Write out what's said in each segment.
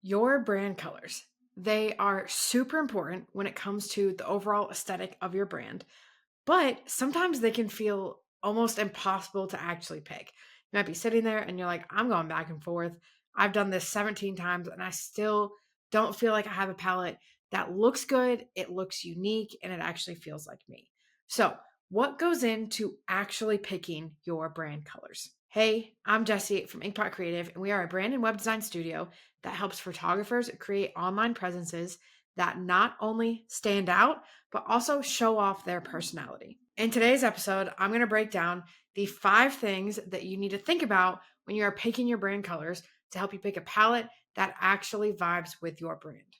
Your brand colors. They are super important when it comes to the overall aesthetic of your brand, but sometimes they can feel almost impossible to actually pick. You might be sitting there and you're like, I'm going back and forth. I've done this 17 times and I still don't feel like I have a palette that looks good, it looks unique, and it actually feels like me. So, what goes into actually picking your brand colors? Hey, I'm Jessie from Inkpot Creative, and we are a brand and web design studio that helps photographers create online presences that not only stand out, but also show off their personality. In today's episode, I'm going to break down the 5 things that you need to think about when you are picking your brand colors to help you pick a palette that actually vibes with your brand.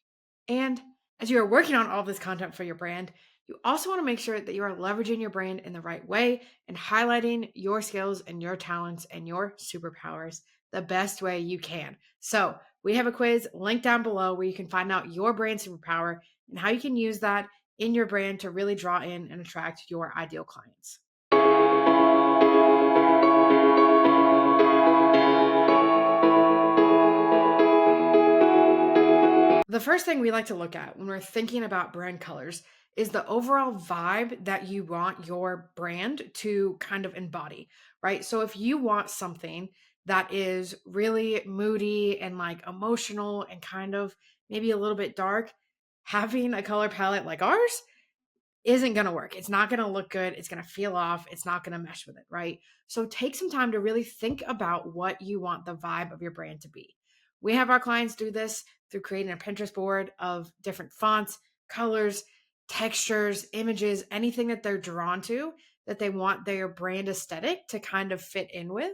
And as you are working on all this content for your brand, you also want to make sure that you are leveraging your brand in the right way and highlighting your skills and your talents and your superpowers the best way you can. So, we have a quiz linked down below where you can find out your brand superpower and how you can use that in your brand to really draw in and attract your ideal clients. The first thing we like to look at when we're thinking about brand colors is the overall vibe that you want your brand to kind of embody, right? So if you want something that is really moody and like emotional and kind of maybe a little bit dark, having a color palette like ours isn't going to work. It's not going to look good. It's going to feel off. It's not going to mesh with it, right? So take some time to really think about what you want the vibe of your brand to be. We have our clients do this through creating a Pinterest board of different fonts, colors, textures, images, anything that they're drawn to that they want their brand aesthetic to kind of fit in with.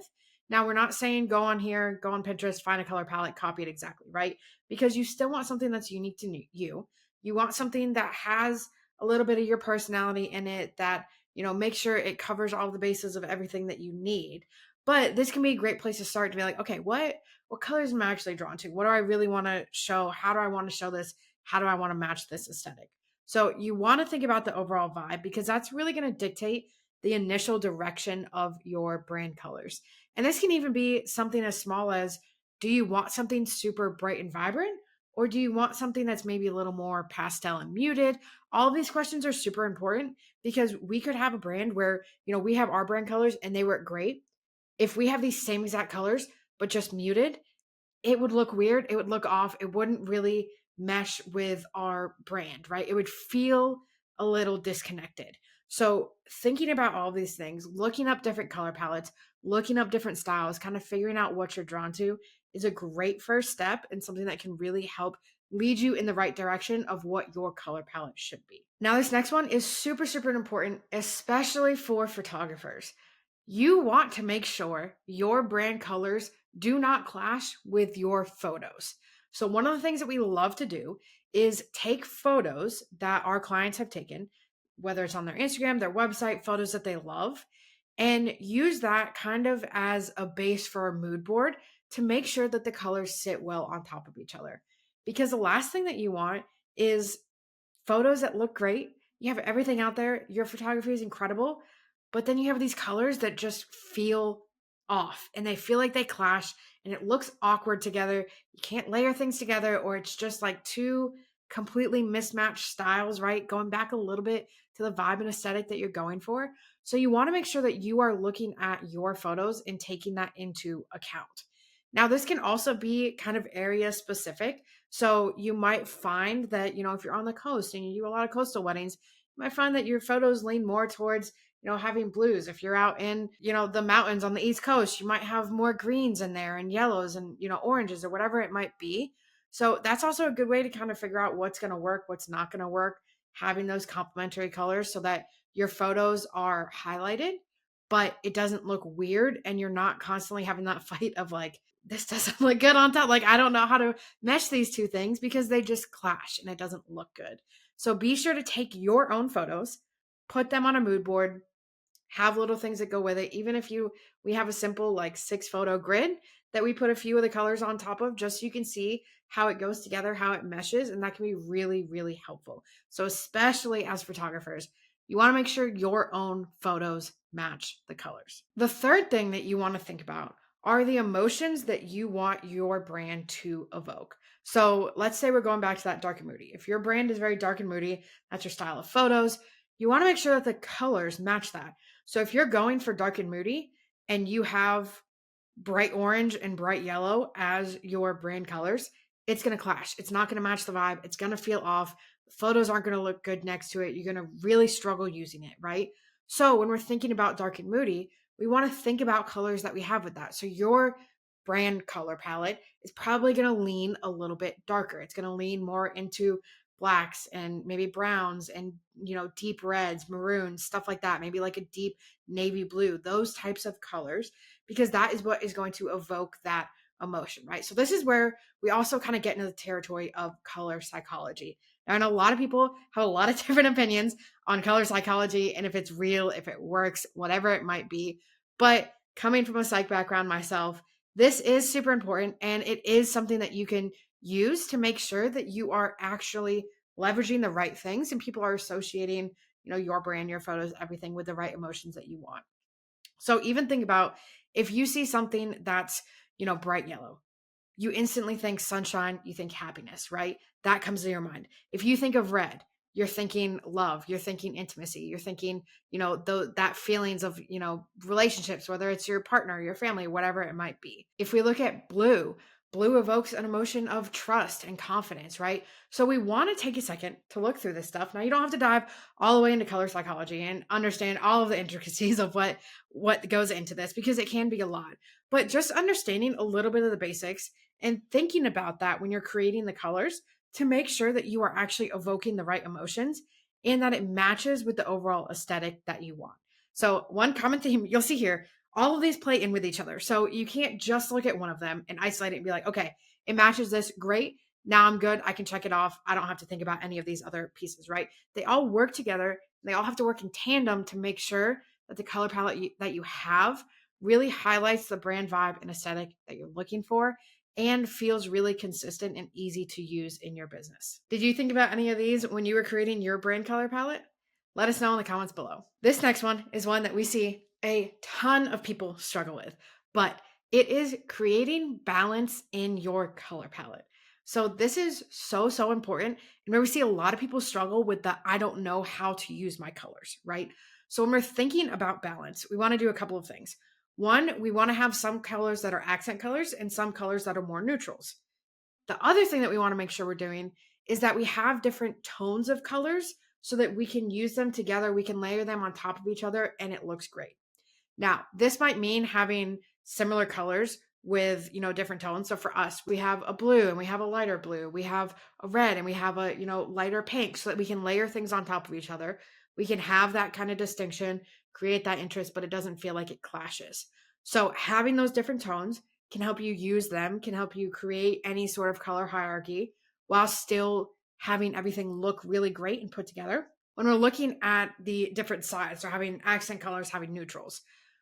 Now, we're not saying go on here, go on Pinterest, find a color palette, copy it exactly, right? Because you still want something that's unique to you. You want something that has a little bit of your personality in it that, make sure it covers all the bases of everything that you need. But this can be a great place to start to be like, okay, what colors am I actually drawn to? What do I really want to show? How do I want to show this? How do I want to match this aesthetic? So you want to think about the overall vibe because that's really going to dictate the initial direction of your brand colors. And this can even be something as small as, do you want something super bright and vibrant? Or do you want something that's maybe a little more pastel and muted? All of these questions are super important because we could have a brand where, we have our brand colors and they work great. If we have these same exact colors, but just muted, it would look weird. It would look off. It wouldn't really mesh with our brand, right? It would feel a little disconnected. So, thinking about all these things, looking up different color palettes, looking up different styles, kind of figuring out what you're drawn to is a great first step and something that can really help lead you in the right direction of what your color palette should be. Now, this next one is super, super important, especially for photographers. You want to make sure your brand colors do not clash with your photos. So, one of the things that we love to do is take photos that our clients have taken, whether it's on their Instagram, their website, photos that they love, and use that kind of as a base for a mood board to make sure that the colors sit well on top of each other. Because the last thing that you want is photos that look great. You have everything out there. Your photography is incredible, but then you have these colors that just feel off and they feel like they clash and it looks awkward together. You can't layer things together, or it's just like two completely mismatched styles, right? Going back a little bit to the vibe and aesthetic that you're going for. So you want to make sure that you are looking at your photos and taking that into account. Now, this can also be kind of area specific. So you might find that, if you're on the coast and you do a lot of coastal weddings, you might find that your photos lean more towards, having blues. If you're out in, the mountains on the East Coast, you might have more greens in there and yellows and, oranges or whatever it might be. So that's also a good way to kind of figure out what's going to work, what's not going to work, having those complementary colors so that your photos are highlighted, but it doesn't look weird and you're not constantly having that fight of like, this doesn't look good on top. Like, I don't know how to mesh these two things because they just clash and it doesn't look good. So be sure to take your own photos, put them on a mood board, have little things that go with it. Even if we have a simple like 6 photo grid that we put a few of the colors on top of, just so you can see how it goes together, how it meshes. And that can be really, really helpful. So especially as photographers, you want to make sure your own photos match the colors. The third thing that you want to think about are the emotions that you want your brand to evoke. So let's say we're going back to that dark and moody. If your brand is very dark and moody, that's your style of photos. You want to make sure that the colors match that. So if you're going for dark and moody and you have bright orange and bright yellow as your brand colors, it's going to clash. It's not going to match the vibe. It's going to feel off. Photos aren't going to look good next to it. You're going to really struggle using it, right? So when we're thinking about dark and moody, we want to think about colors that we have with that. So your brand color palette is probably going to lean a little bit darker. It's going to lean more into blacks and maybe browns and deep reds, maroons, stuff like that. Maybe like a deep navy blue, those types of colors, because that is what is going to evoke that emotion, right? So this is where we also kind of get into the territory of color psychology. Now, I know a lot of people have a lot of different opinions on color psychology and if it's real, if it works, whatever it might be. But coming from a psych background myself, this is super important, and it is something that you can use to make sure that you are actually leveraging the right things and people are associating, your brand, your photos, everything with the right emotions that you want. So even think about if you see something that's, bright yellow, you instantly think sunshine, you think happiness, right? That comes to your mind. If you think of red, you're thinking love, you're thinking intimacy, you're thinking, that feelings of, relationships, whether it's your partner, your family, whatever it might be. If we look at blue, blue evokes an emotion of trust and confidence, right? So we want to take a second to look through this stuff. Now, you don't have to dive all the way into color psychology and understand all of the intricacies of what goes into this, because it can be a lot. But just understanding a little bit of the basics and thinking about that when you're creating the colors to make sure that you are actually evoking the right emotions and that it matches with the overall aesthetic that you want. So one common theme you'll see here, all of these play in with each other. So you can't just look at one of them and isolate it and be like, okay, it matches this, great. Now I'm good. I can check it off. I don't have to think about any of these other pieces, right? They all work together. They all have to work in tandem to make sure that the color palette that you have really highlights the brand vibe and aesthetic that you're looking for and feels really consistent and easy to use in your business. Did you think about any of these when you were creating your brand color palette? Let us know in the comments below. This next one is one that we see a ton of people struggle with, but it is creating balance in your color palette. So this is so important. And where we see a lot of people struggle with the I don't know how to use my colors, right? So when we're thinking about balance, we want to do a couple of things. One, we want to have some colors that are accent colors and some colors that are more neutrals. The other thing that we want to make sure we're doing is that we have different tones of colors so that we can use them together. We can layer them on top of each other and it looks great. Now, this might mean having similar colors with, different tones. So for us, we have a blue and we have a lighter blue. We have a red and we have a, lighter pink so that we can layer things on top of each other. We can have that kind of distinction, create that interest, but it doesn't feel like it clashes. So having those different tones can help you use them, can help you create any sort of color hierarchy while still having everything look really great and put together. When we're looking at the different sides, so having accent colors, having neutrals,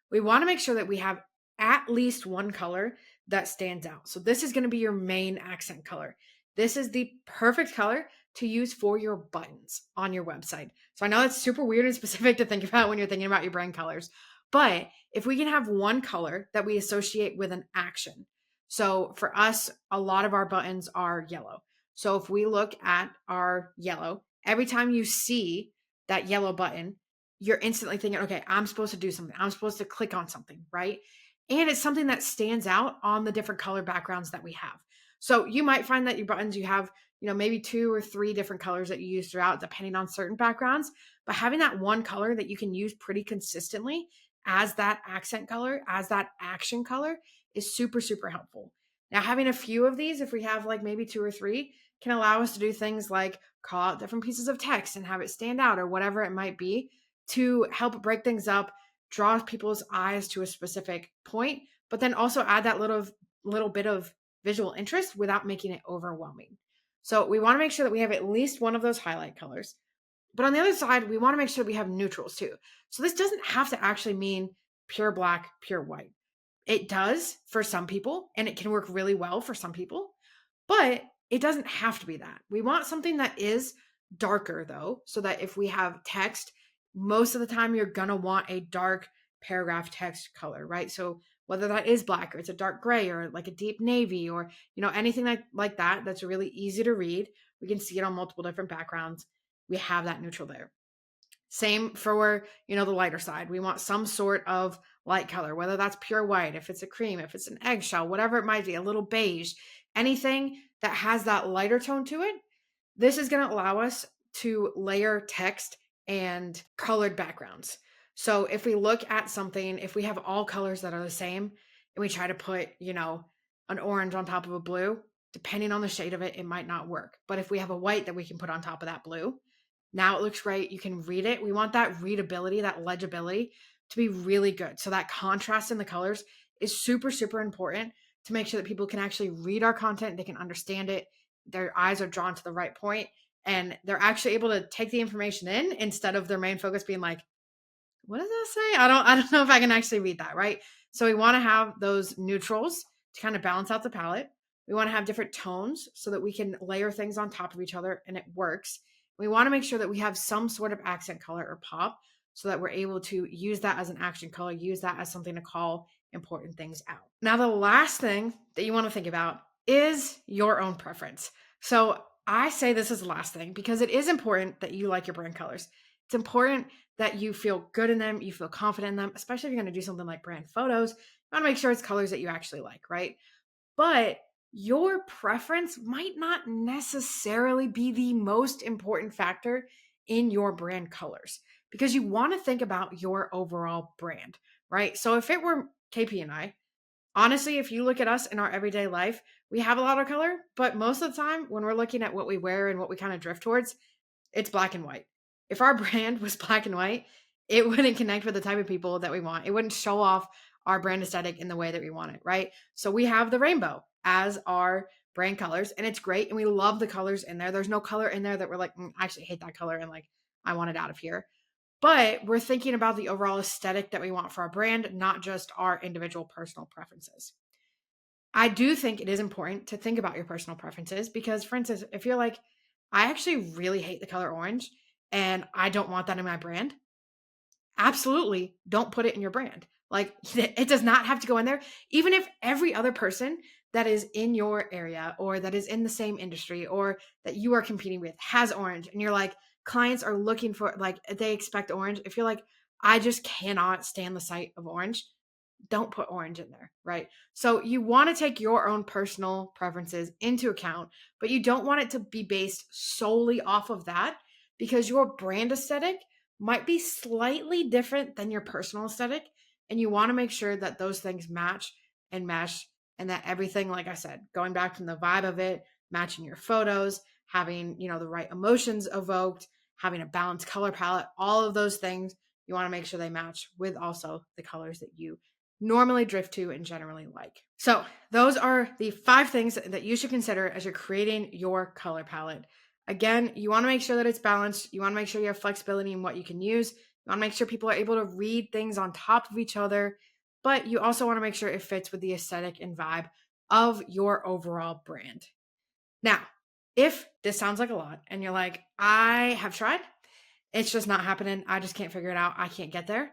we want to make sure that we have at least one color that stands out. So this is going to be your main accent color. This is the perfect color to use for your buttons on your website. So I know that's super weird and specific to think about when you're thinking about your brand colors, but if we can have one color that we associate with an action. So for us, a lot of our buttons are yellow. So if we look at our yellow, every time you see that yellow button, you're instantly thinking, okay, I'm supposed to do something. I'm supposed to click on something, right? And it's something that stands out on the different color backgrounds that we have. So you might find that your buttons, you have, maybe 2 or 3 different colors that you use throughout, depending on certain backgrounds. But having that one color that you can use pretty consistently as that accent color, as that action color is super helpful. Now, having a few of these, if we have like maybe 2 or 3, can allow us to do things like call out different pieces of text and have it stand out or whatever it might be to help break things up, draw people's eyes to a specific point, but then also add that little bit of visual interest without making it overwhelming. So we want to make sure that we have at least one of those highlight colors. But on the other side, we want to make sure we have neutrals too. So this doesn't have to actually mean pure black, pure white. It does for some people, and it can work really well for some people, but it doesn't have to be that. We want something that is darker though, so that if we have text, most of the time you're going to want a dark paragraph text color, right? So whether that is black or it's a dark gray or like a deep navy or, anything like that, that's really easy to read. We can see it on multiple different backgrounds. We have that neutral there. Same for, the lighter side. We want some sort of light color, whether that's pure white, if it's a cream, if it's an eggshell, whatever it might be, a little beige, anything that has that lighter tone to it. This is going to allow us to layer text and colored backgrounds. So if we look at something, if we have all colors that are the same and we try to put, an orange on top of a blue, depending on the shade of it, it might not work. But if we have a white that we can put on top of that blue, now it looks great. You can read it. We want that readability, that legibility to be really good. So that contrast in the colors is super, super important to make sure that people can actually read our content. They can understand it. Their eyes are drawn to the right point, and they're actually able to take the information in instead of their main focus being like, what does that say? I don't know if I can actually read that, right? So we want to have those neutrals to kind of balance out the palette. We want to have different tones so that we can layer things on top of each other and it works. We want to make sure that we have some sort of accent color or pop so that we're able to use that as an action color, use that as something to call important things out. Now, the last thing that you want to think about is your own preference. So I say this is the last thing because it is important that you like your brand colors. It's important that you feel good in them, you feel confident in them, especially if you're going to do something like brand photos. You want to make sure it's colors that you actually like, right? But your preference might not necessarily be the most important factor in your brand colors because you want to think about your overall brand, right? So if it were KP and I, honestly, if you look at us in our everyday life, we have a lot of color, but most of the time when we're looking at what we wear and what we kind of drift towards, it's black and white. If our brand was black and white, it wouldn't connect with the type of people that we want. It wouldn't show off our brand aesthetic in the way that we want it, right? So we have the rainbow as our brand colors, and it's great. And we love the colors in there. There's no color in there that we're like, I actually hate that color and like, I want it out of here. But we're thinking about the overall aesthetic that we want for our brand, not just our individual personal preferences. I do think it is important to think about your personal preferences because, for instance, if you're like, I actually really hate the color orange and I don't want that in my brand, absolutely don't put it in your brand. Like it does not have to go in there. Even if every other person that is in your area or that is in the same industry or that you are competing with has orange and you're like, clients are looking for, like, they expect orange. If you're like, I just cannot stand the sight of orange, don't put orange in there, right? So you want to take your own personal preferences into account, but you don't want it to be based solely off of that because your brand aesthetic might be slightly different than your personal aesthetic. And you want to make sure that those things match and mesh and that everything, like I said, going back from the vibe of it, matching your photos, having, the right emotions evoked, having a balanced color palette, all of those things, you want to make sure they match with also the colors that you normally drift to and generally like. So those are the 5 things that you should consider as you're creating your color palette. Again, you want to make sure that it's balanced. You want to make sure you have flexibility in what you can use. You want to make sure people are able to read things on top of each other, but you also want to make sure it fits with the aesthetic and vibe of your overall brand. Now, if this sounds like a lot and you're like, I have tried, it's just not happening, I just can't figure it out, I can't get there,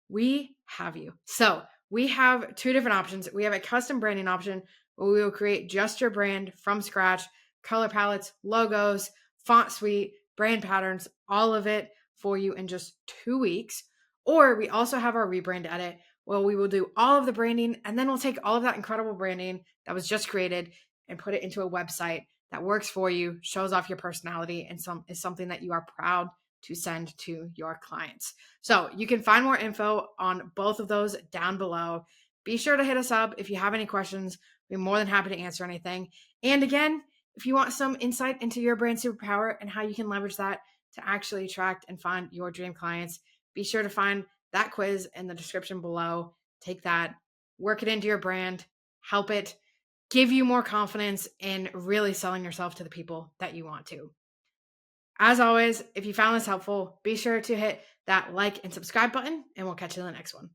we have you. So we have 2 different options. We have a custom branding option where we will create just your brand from scratch, color palettes, logos, font suite, brand patterns, all of it for you in just 2 weeks. Or we also have our Rebrand edit where we will do all of the branding and then we'll take all of that incredible branding that was just created and put it into a website that works for you, shows off your personality, and is something that you are proud to send to your clients. So you can find more info on both of those down below. Be sure to hit us up if you have any questions. We're more than happy to answer anything. And again, if you want some insight into your brand superpower and how you can leverage that to actually attract and find your dream clients, be sure to find that quiz in the description below. Take that, work it into your brand, help it give you more confidence in really selling yourself to the people that you want to. As always, if you found this helpful, be sure to hit that like and subscribe button, and we'll catch you in the next one.